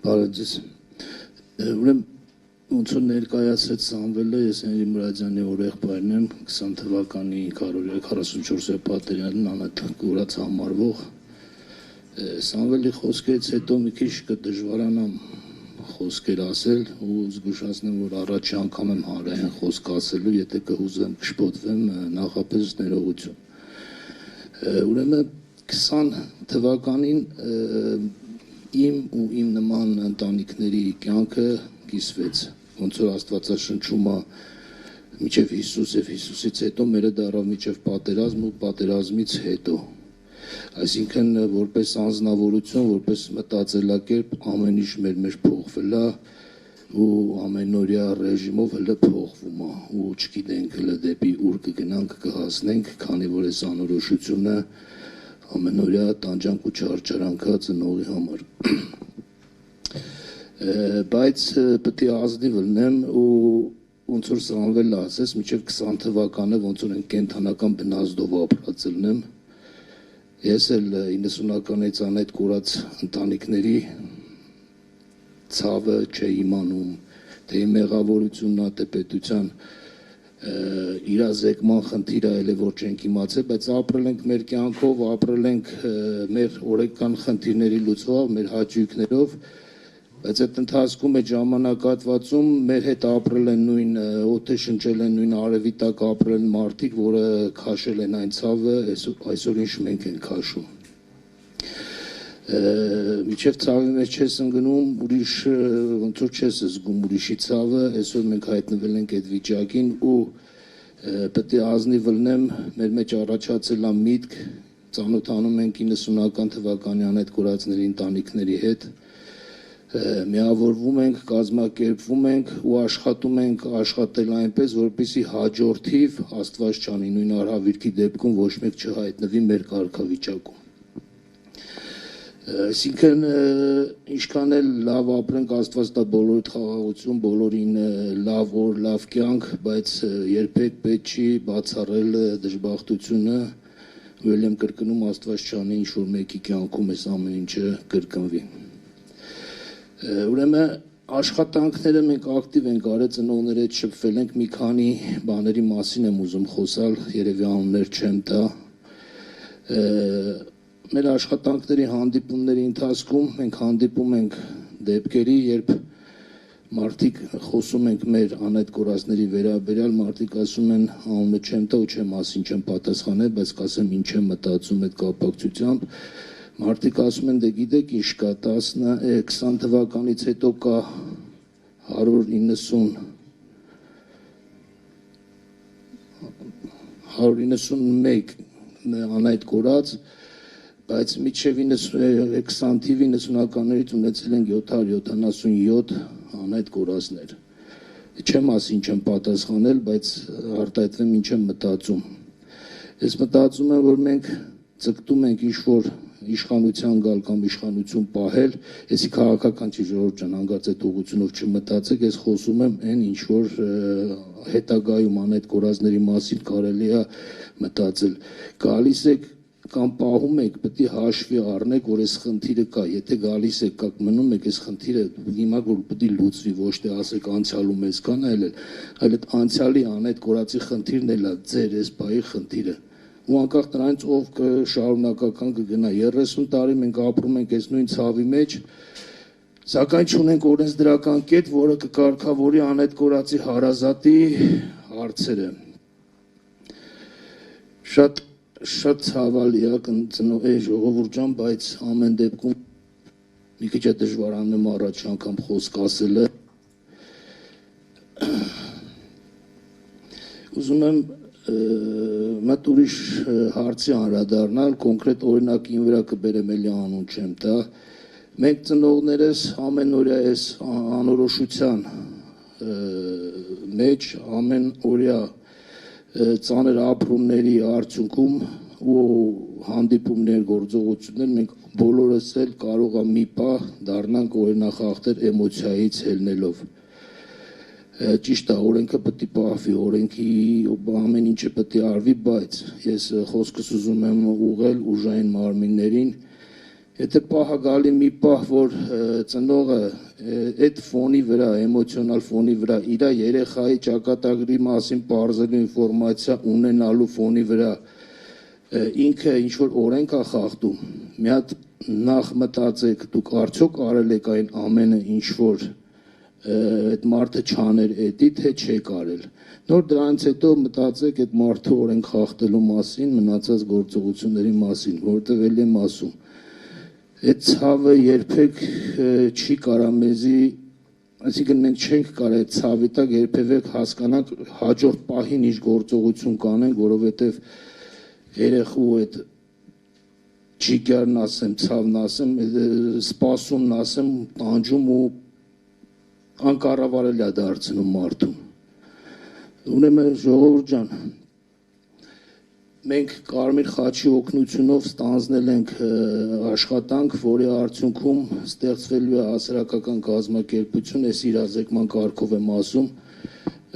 Բարեձեզ։ Ուրեմն ոնց որ ներկայացրեց Սամվելը, ես Հենրի Մուրադյանի օրեղբայրն եմ, 20 թվականի 44-րդ պատերազմն անհատ կուրած համարվող։ Սամվելի խոսքերից հետո մի քիչ կդժվարանամ խոսքեր ասել ու զգուշացնեմ, որ առաջի անգամ եմ հանրային խոսք ասելու, եթե կհուզվեմ, կշփոթվեմ, նախապես ներողություն։ Ուրեմն 20 թվականին իմ ու իմ նման ընտանիքների կյանքը կիսվեց, ոնց որ Աստվածաշնչում է մինչև Հիսուս եւ Հիսուսից հետո մերը դարավ մինչև պատերազմ ու պատերազմից հետո, այսինքն որպես անձնավորություն, որպես մտածելակերպ ամեն ինչ մեր փոխվել է ու ամենօրյա ռեժիմով հələ փոխվում է ու չգիտենք հələ դեպի ուր կգնանք, կհասնենք, քանի որ այս անորոշությունը ամենօրյա տանջանք ու չարչարանքա ծնողի համար։ Բայց պետք է ազնիվ լինեմ ու ոնց որ Սամվելը ասեց, մինչև 20 թվականը ոնց որ կենթանական բնազդով ապրած լինեմ։ Ես էլ 90-ականից անհետ կորած ընտանիքների ցավը չէի իմանում, թե մեղավորությունն է, թե պետության իրազեկման խնդիրը էլ է որ չենք իմացել, բայց ապրել ենք մեր կյանքով, ապրել ենք մեր օրեկան խնդիրների լուծվով, մեր հաճույքներով, բայց այդ ընթացքում այդ ժամանակահատվածում մեր հետ ապրել են նույն օդը շնչել են նույն արևի տակ ապրել մարդիկ, որը քաշել են այն ցավը, այսօր ինչ մենք ենք քաշում։ Միջև ցավի մեջ չես ընկնում, ուրիշ ոնց որ չես զգում ուրիշի ցավը, այսօր մենք հայտնվել ենք այդ վիճակին ու պետք է ազնիվ լինեմ, մեր մեջ առաջացել է միտք, ծանոթանում ենք 90-ական թվականի անհետ կորածների ընտանիքների հետ, միավորվում ենք, կազմակերպվում ենք ու աշխատում ենք աշխատել այնպես, որպեսզի հաջորդիվ Աստված չանի նույն արհավիրքի դեպքում ոչ մեկ չհայտնվի մեր կարգավիճակում։ Այսինքն ինչքան էլ լավ ապրենք, Աստված տա բոլորիդ խաղաղություն, բոլորին լավ օր, լավ կյանք, բայց երբեք պետք չի բացառել դժբախտությունը, ու ել եմ կրկնում Աստված չանի ինչ որ մեկի կյանքում այս ամեն ինչը կրկնվի։ Ուրեմն աշխատանքները մենք ակտիվ ենք արել, ծնողների հետ շփվել ենք, մի քանի բաների մասին եմ ուզում խոսալ, երևի անուններ չեմ տա։ Մեր աշխատանքների հանդիպումների ընթացքում մենք հանդիպում ենք դեպքերի, երբ մարդիկ խոսում ենք մեր անհետ կորածների վերաբերյալ, մարդիկ ասում են անունը չեմ տա ու չեմ ասին, չեմ պատասխանել, բայց կասեմ ինչ եմ մտածում այդ կապակցությամբ։ Մարդիկ ասում են դե գիտեք ինչ կա 20 թվականից հետո կա 191 անհետ կորած, բայց մինչև 20 թիվի 90-ականներից ունեցել ենք 777 անհետ կորածներ։ Չեմ ասին չեմ պատասխանել, բայց արտահայտվեմ ինչ եմ մտածում։ Ես մտածում եմ, որ մենք ձգտում ենք ինչ-որ իշխանության գալ կամ իշխանություն պահել, եսի քաղաքական չի ժողովուրդ ջան, հանգարց այդ ուղղությունով չմտածեք, ես խոսում եմ այն ինչ-որ հետագայում անհետ կորածների մասին կարելի է մտածել։ Գալիս եք կամ պահում եք, պետք է հաշվի առնեք, որ այս խնդիրը կա, եթե գալիս եք կամ մնում եք, այս խնդիրը հիմա որ պետք է լուծվի, ոչ թե ասեք անցյալում էսքան այլ այդ անցյալի անհետ կորածի խնդիրն էլ է ձեր այս բայի խնդիրը։ Ու անկախ նրանից ով շարունակական կգնա 30 տարի մենք ապրում ենք այս նույն ցավի մեջ, սակայն չունենք օրենսդրական կետ, որը կկարգավորի անհետ կորածի հարազատի հարցերը։ Շատ ցավալի է ծնողի ժողովուրդ ջան, բայց ամեն դեպքում մի քիչ է դժվարանում առաջ անգամ խոսք ասելը։ Ուզում եմ մտ ուրիշ հարցի անդրադառնալ, կոնկրետ օրինակին վրա կբերեմ էլի անուն չեմ տա։ Մենք ծնողներս ամենօրյա այս անորոշության մեջ, ամենօրյա ծանր ապրումների արդյունքում ու հանդիպումներ, գործողություններ մենք բոլորս էլ կարող է մի պահ դառնանք օրինախախտեր էմոցիայից ելնելով։ Ճիշտ է, օրենքը պետք է պահվի, օրենքի ամեն ինչը պետք է արվի, բայց ես խոսքս ուզում եմ ուղղել ուժային մարմիններին, Եթե պահը գալի մի պահ, որ ծնողը այդ ֆոնի վրա, էմոցիոնալ ֆոնի վրա իր երեխայի ճակատագրի մասին բարձրալու ինֆորմացիա ունենալու ֆոնի վրա ինքը ինչ որ օրենք է խախտում, մի հատ նախ մտածեք, դուք արդյոք արել եք այն ամենը, ինչ որ այդ մարդը չաներ էդի, թե չեք արել։ Նոր դրանից հետո մտածեք այդ մարդու օրենք խախտելու մասին, մնացած գործողությունների մասին, որտեղ էլ եմ ասում։ Այդ ցավը երբեք չի կարա մեզի, այսինքն մենք չենք կարա այդ ցավի տակ երբևէ հասկանանք հաջորդ պահին ինչ գործողություն կանենք, որովհետև երեխու այդ ջիգերն ասեմ, ցավն ասեմ, սպասումն ասեմ, տանջում ու անկառավարելի է դարձնում մարդուն։ Ուրեմն ժողովուրդ ջան, մենք Կարմիր խաչի օգնությունով ստանձնել ենք աշխատանք, որի արդյունքում ստեղծվելու է հասարակական կազմակերպություն, այս իրազեկման կարգով եմ ասում,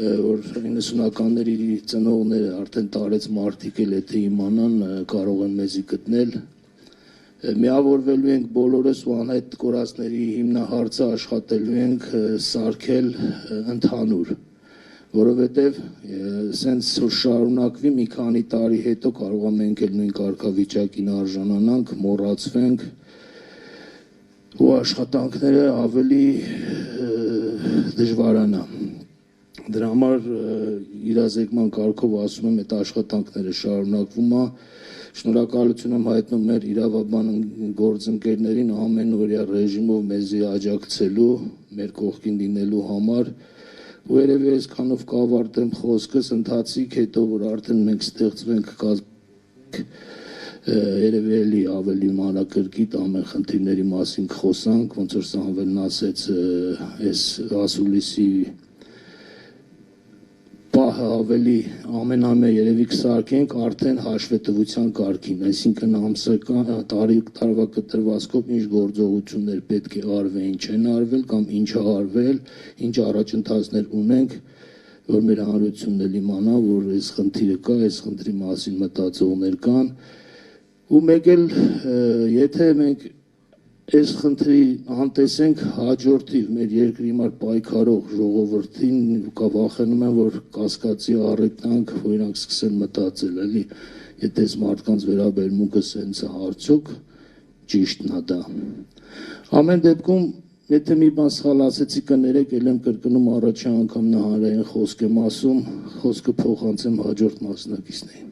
որ 90-ականների ծնողները արդեն տարեց մարդիկ էլ եթե իմանան կարող են մեզի գտնել, միավորվելու ենք բոլորս ու անհայտ կորածների հիմնահարցը աշխատելու ենք սարքել ընդհանուր, որովհետև սենց շարունակվի մի քանի տարի հետո կարող է մենք էլ նույն կարգավիճակին արժանանանք, մոռացվենք ու աշխատանքները ավելի դժվարանա։ Դրա համար իրազեկման կարգով ասում եմ, այդ աշխատանքները շարունակվում է, շնորհակալություն եմ հայտնում մեր իրավաբան գործընկերներին ամենօրյա ռեժիմով մեզի աջակցելու, մեր կողքին լինելու համար ու երևի այսքանով կավարտեմ խոսքս, ընթացիկ հետո որ արդեն մենք ստեղծվենք երևի էլի ավելի մանրակրկիտ ամեն խնդիրների մասին կխոսանք, ոնց որ Սամվելն ասեց, այս ասուլիսի պահը ավելի ամենամե երևի կսարքենք արդեն հաշվետվության կարգին, այսինքն ամսական տարվա կտրվածքով ինչ գործողություններ պետք է արվեն, չեն արվել կամ ինչ է արվել, ինչ առաջընթացներ ունենք, որ մեր հանրությունն էլ իմանա, որ այս խնդիրը կա, այս խնդրի մասին մտածողներ կան ու մեկ էլ եթե մենք այս խնդրի անտեսենք հաջորդիվ մեր երկրի համար պայքարող ժողովրդին կվախենում եմ, որ կասկածի առեկանք, որ իրանք սկսեն մտածել, էլի, եթե այս մարդկանց վերաբերմունքը սենց է արդյոք ճիշտն է դա։ Ամեն դեպքում, եթե մի բան սխալ ասեցի կներեք, էլ եմ կրկնում առաջի անգամ նահարային խոսք եմ ասում, խոսքը փոխանցեմ հաջորդ մասնակիցներին։